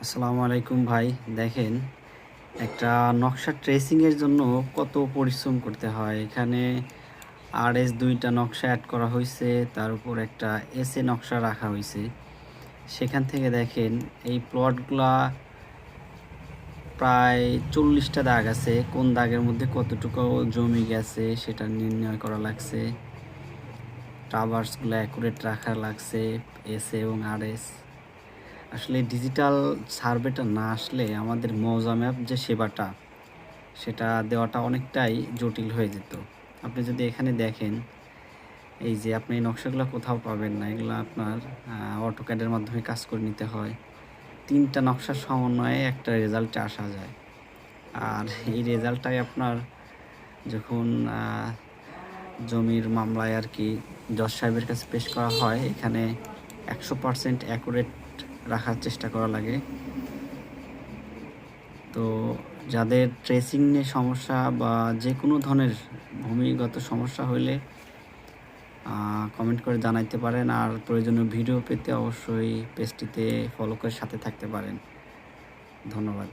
আসসালামু আলাইকুম ভাই। দেখেন, একটা নকশা ট্রেসিংয়ের জন্য কত পরিশ্রম করতে হয়। এখানে RS ২ টা নকশা এড করা হইছে, তার উপর একটা SA নকশা রাখা হইছে। সেখান থেকে দেখেন এই প্লটগুলা প্রায় ৪০টা দাগ আছে। কোন দাগের মধ্যে কতটুকু জমি গেছে সেটা নির্ণয় করা লাগছে। ট্রাভার্সগুলো অ্যাকুরেট রাখা লাগছে, SA এবং RS। আসলে ডিজিটাল সার্ভেটা না আসলে আমাদের মৌজা ম্যাপ যে সেবাটা সেটা দেওয়াটা অনেকটাই জটিল হয়ে যেত। আপনি যদি এখানে দেখেন, এই যে আপনি এই নকশাগুলো কোথাও পাবেন না, এগুলো আপনার অটোক্যাডের মাধ্যমে কাজ করে নিতে হয়। ৩টা নকশার সমন্বয়ে একটা রেজাল্টে আসা যায়। আর এই রেজাল্টটাই আপনার যখন জমির মামলায় আর কি জজ সাহেবের কাছে পেশ করা হয়, এখানে ১০০% অ্যাকুরেট রাখার চেষ্টা করা লাগে। তো যাদের ট্রেসিং নিয়ে সমস্যা বা যে কোনো ধরনের ভূমিগত সমস্যা হইলে কমেন্ট করে জানাইতে পারেন। আর প্রয়োজনীয় ভিডিও পেতে অবশ্যই পেজটিতে ফলো করে সাথে থাকতে পারেন। ধন্যবাদ।